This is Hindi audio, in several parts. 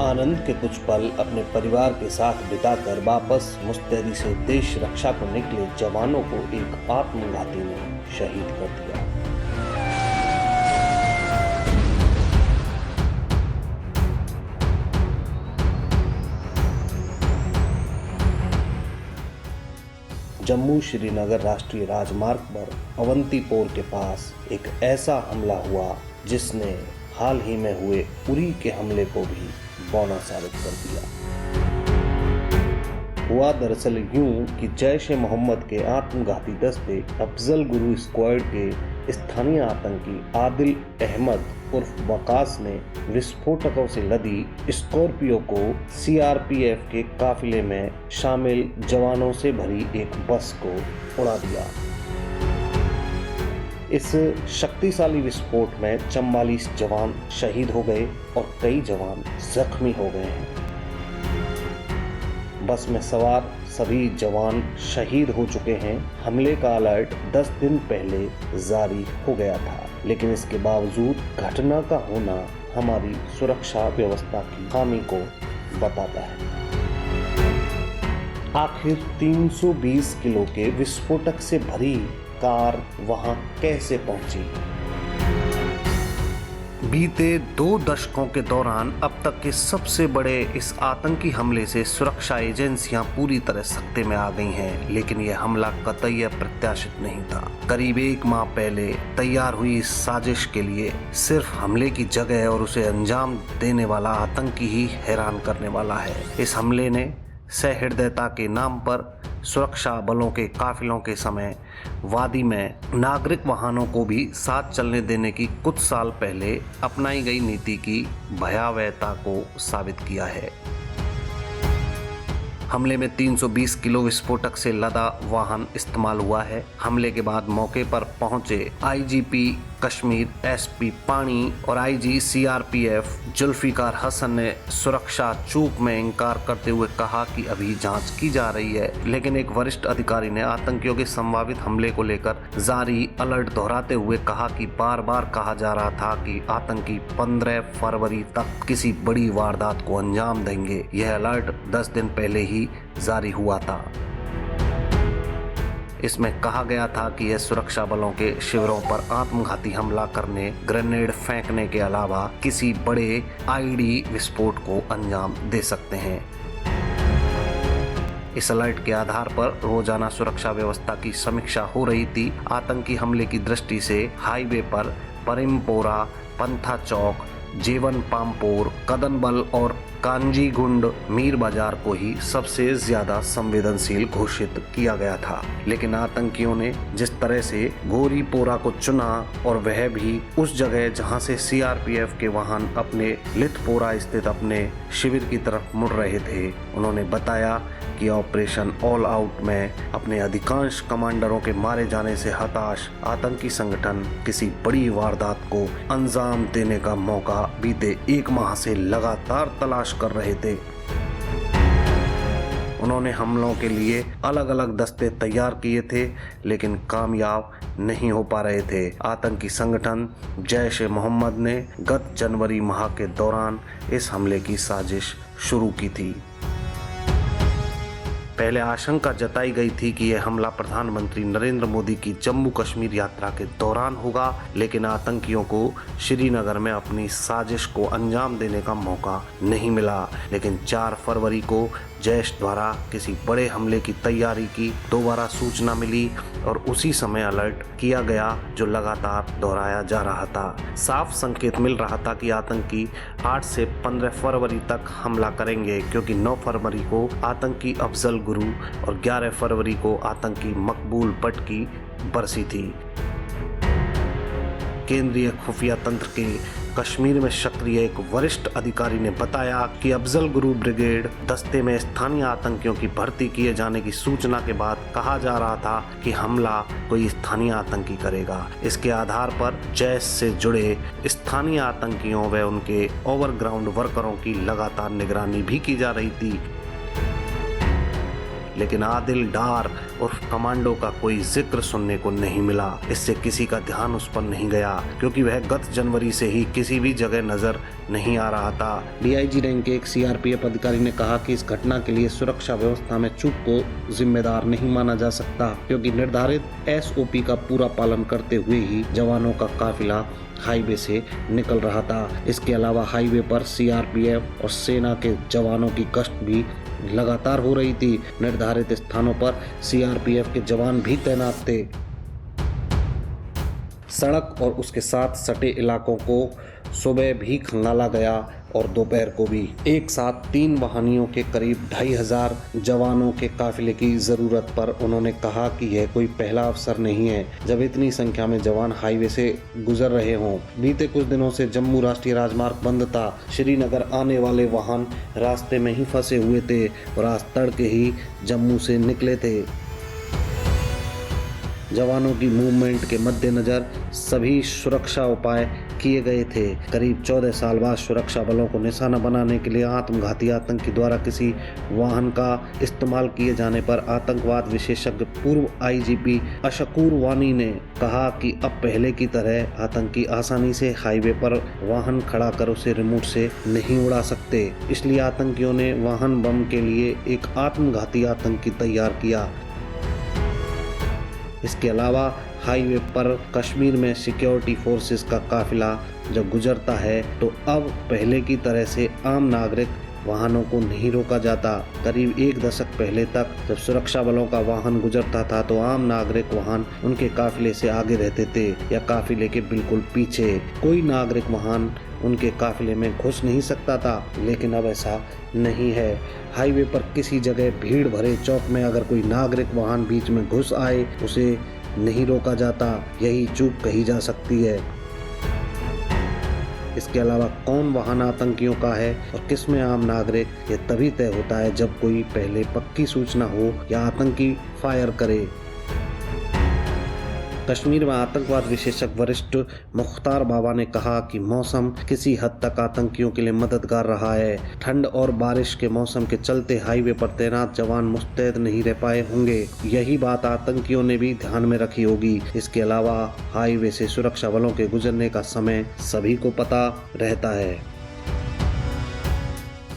आनंद के कुछ पल अपने परिवार के साथ बिताकर वापस मुस्तैदी से देश रक्षा को निकले जवानों को एक आत्मघाती ने शहीद कर दिया। जम्मू श्रीनगर राष्ट्रीय राजमार्ग पर अवंतीपोर के पास एक ऐसा हमला हुआ जिसने हाल ही में हुए उरी के हमले को भी बौना साबित कर दिया। हुआ दरअसल यूं कि जैश-ए-मोहम्मद के आत्मघाती दस्ते अफजल गुरु स्क्वाड के स्थानीय आतंकी आदिल अहमद उर्फ वकास ने विस्फोटकों से लदी स्कॉर्पियो को सीआरपीएफ के काफिले में शामिल जवानों से भरी एक बस को उड़ा दिया। इस शक्तिशाली विस्फोट में 44 जवान शहीद हो गए और कई जवान जख्मी हो गए हैं। बस में सवार सभी जवान शहीद हो चुके हैं। हमले का अलर्ट 10 दिन पहले जारी हो गया था, लेकिन इसके बावजूद घटना का होना हमारी सुरक्षा व्यवस्था की खामी को बताता है। आखिर 320 किलो के विस्फोटक से भरी कार वहां कैसे पहुंची? बीते 2 दशकों के दौरान अब तक के सबसे बड़े इस आतंकी हमले से सुरक्षा एजेंसियां पूरी तरह सख्ते में आ गई हैं, लेकिन यह हमला कतई अप्रत्याशित नहीं था। करीब 1 माह पहले तैयार हुई इस साजिश के लिए सिर्फ हमले की जगह और उसे अंजाम देने वाला आतंकी ही हैरान करने वाला है। इस हमले ने सहृदयता के नाम पर सुरक्षा बलों के काफिलों के समय वादी में नागरिक वाहनों को भी साथ चलने देने की कुछ साल पहले अपनाई गई नीति की भयावहता को साबित किया है। हमले में 320 किलो विस्फोटक से लदा वाहन इस्तेमाल हुआ है। हमले के बाद मौके पर पहुंचे आईजीपी कश्मीर, एसपी पानी और आईजी सीआरपीएफ जुल्फिकार हसन ने सुरक्षा चूक में इंकार करते हुए कहा कि अभी जांच की जा रही है, लेकिन एक वरिष्ठ अधिकारी ने आतंकियों के संभावित हमले को लेकर जारी अलर्ट दोहराते हुए कहा कि बार बार कहा जा रहा था कि आतंकी 15 फरवरी तक किसी बड़ी वारदात को अंजाम देंगे। यह अलर्ट 10 दिन पहले ही जारी हुआ था। इसमें कहा गया था कि यह सुरक्षा बलों के शिविरों पर आत्मघाती हमला करने, ग्रेनेड फेंकने के अलावा किसी बड़े आईडी विस्फोट को अंजाम दे सकते हैं। इस अलर्ट के आधार पर रोजाना सुरक्षा व्यवस्था की समीक्षा हो रही थी। आतंकी हमले की दृष्टि से हाईवे पर परिमपोरा, पंथा चौक, जेवन पामपोर, कदनबल और कांजीगुंड मीर बाजार को ही सबसे ज्यादा संवेदनशील घोषित किया गया था, लेकिन आतंकियों ने जिस तरह से गोरीपोरा को चुना और वह भी उस जगह जहां से सीआरपीएफ के वाहन अपने लिथपोरा स्थित अपने शिविर की तरफ मुड़ रहे थे, उन्होंने बताया कि ऑपरेशन ऑल आउट में अपने अधिकांश कमांडरों के मारे जाने से हताश आतंकी संगठन किसी बड़ी वारदात को अंजाम देने का मौका बीते 1 माह से लगातार तलाश कर रहे थे। उन्होंने हमलों के लिए अलग अलग दस्ते तैयार किए थे, लेकिन कामयाब नहीं हो पा रहे थे। आतंकी संगठन जैश-ए-मोहम्मद ने गत जनवरी माह के दौरान इस हमले की साजिश शुरू की थी। पहले आशंका जताई गई थी कि यह हमला प्रधानमंत्री नरेंद्र मोदी की जम्मू कश्मीर यात्रा के दौरान होगा, लेकिन आतंकियों को श्रीनगर में अपनी साजिश को अंजाम देने का मौका नहीं मिला। लेकिन 4 फरवरी को जैश द्वारा किसी बड़े हमले की तैयारी की दोबारा सूचना मिली और उसी समय अलर्ट किया गया, जो लगातार दोहराया जा रहा था। साफ संकेत मिल रहा था कि आतंकी 8 से 15 फरवरी तक हमला करेंगे, क्योंकि 9 फरवरी को आतंकी अफजल गुरु और 11 फरवरी को आतंकी मकबूल भट्ट की बरसी थी। केंद्रीय खुफिया तंत्र के कश्मीर में सक्रिय एक वरिष्ठ अधिकारी ने बताया कि अफजल गुरु ब्रिगेड दस्ते में स्थानीय आतंकियों की भर्ती किए जाने की सूचना के बाद कहा जा रहा था कि हमला कोई स्थानीय आतंकी करेगा। इसके आधार पर जैश से जुड़े स्थानीय आतंकियों व उनके ओवरग्राउंड वर्करों की लगातार निगरानी भी की जा रही थी। लेकिन आदिल डार उर्फ कमांडो का कोई जिक्र सुनने को नहीं मिला। इससे किसी का ध्यान उस पर नहीं गया क्योंकि वह गत जनवरी से ही किसी भी जगह नजर नहीं आ रहा था। डीआईजी रैंक के एक सीआरपीएफ अधिकारी ने कहा कि इस घटना के लिए सुरक्षा व्यवस्था में चूक को जिम्मेदार नहीं माना जा सकता क्योंकि निर्धारित एसओपी का पूरा पालन करते हुए ही जवानों का काफिला हाईवे से निकल रहा था। इसके अलावा हाईवे पर सीआरपीएफ और सेना के जवानों की गश्त भी लगातार हो रही थी। निर्धारित स्थानों पर सीआरपीएफ के जवान भी तैनात थे। सड़क और उसके साथ सटे इलाकों को सुबह भी खंगाला गया और दोपहर को भी। एक साथ 3 वाहनियों के करीब 2500 जवानों के काफिले की जरूरत पर उन्होंने कहा कि यह कोई पहला अवसर नहीं है जब इतनी संख्या में जवान हाईवे से गुजर रहे हों। बीते कुछ दिनों से जम्मू राष्ट्रीय राजमार्ग बंद था। श्रीनगर आने वाले वाहन रास्ते में ही फंसे हुए थे और आज तड़के ही जम्मू से निकले थे। जवानों की मूवमेंट के मद्देनजर सभी सुरक्षा उपाय किए गए थे। करीब 14 साल बाद सुरक्षा बलों को निशाना बनाने के लिए आत्मघाती आतंकी द्वारा किसी वाहन का इस्तेमाल किए जाने पर आतंकवाद विशेषज्ञ पूर्व आईजीपी अशकूर वानी ने कहा कि अब पहले की तरह आतंकी आसानी से हाईवे पर वाहन खड़ा कर उसे रिमोट से नहीं उड़ा सकते। इसलिए आतंकियों ने वाहन बम के लिए एक आत्मघाती आतंकी तैयार किया। इसके अलावा हाईवे पर कश्मीर में सिक्योरिटी फोर्सेस का काफिला जब गुजरता है तो अब पहले की तरह से आम नागरिक वाहनों को नहीं रोका जाता। करीब 1 दशक पहले तक जब सुरक्षा बलों का वाहन गुजरता था तो आम नागरिक वाहन उनके काफिले से आगे रहते थे या काफिले के बिल्कुल पीछे। कोई नागरिक वाहन उनके काफिले में घुस नहीं सकता था, लेकिन अब ऐसा नहीं है। हाईवे पर किसी जगह भीड़ भरे चौक में अगर कोई नागरिक वाहन बीच में घुस आए उसे नहीं रोका जाता। यही चूक कही जा सकती है। इसके अलावा कौन वाहन आतंकियों का है और किसमें आम नागरिक, यह तभी तय होता है जब कोई पहले पक्की सूचना हो या आतंकी फायर करे। कश्मीर में आतंकवाद विशेषज्ञ वरिष्ठ मुख्तार बाबा ने कहा कि मौसम किसी हद तक आतंकियों के लिए मददगार रहा है। ठंड और बारिश के मौसम के चलते हाईवे पर तैनात जवान मुस्तैद नहीं रह पाए होंगे। यही बात आतंकियों ने भी ध्यान में रखी होगी। इसके अलावा हाईवे से सुरक्षा बलों के गुजरने का समय सभी को पता रहता है।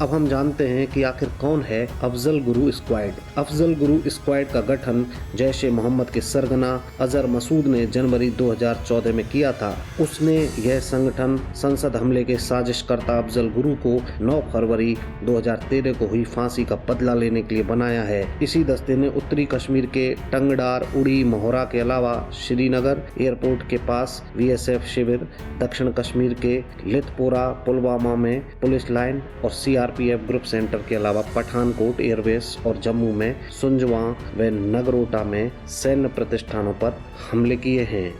अब हम जानते हैं कि आखिर कौन है अफजल गुरु स्क्वाड। अफजल गुरु स्क्वाड का गठन जैश ए मोहम्मद के सरगना अजहर मसूद ने जनवरी 2014 में किया था। उसने यह संगठन संसद हमले के साजिशकर्ता अफजल गुरु को 9 फरवरी 2013 को हुई फांसी का बदला लेने के लिए बनाया है। इसी दस्ते ने उत्तरी कश्मीर के टंगडार, उड़ी, मोहरा के अलावा श्रीनगर एयरपोर्ट के पास बीएसएफ शिविर, दक्षिण कश्मीर के लितपोरा, पुलवामा में पुलिस लाइन और सीआरपीएफ ग्रुप सेंटर के अलावा पठानकोट एयरबेस और जम्मू में सुंजवा व नगरोटा में सैन्य प्रतिष्ठानों पर हमले किए हैं।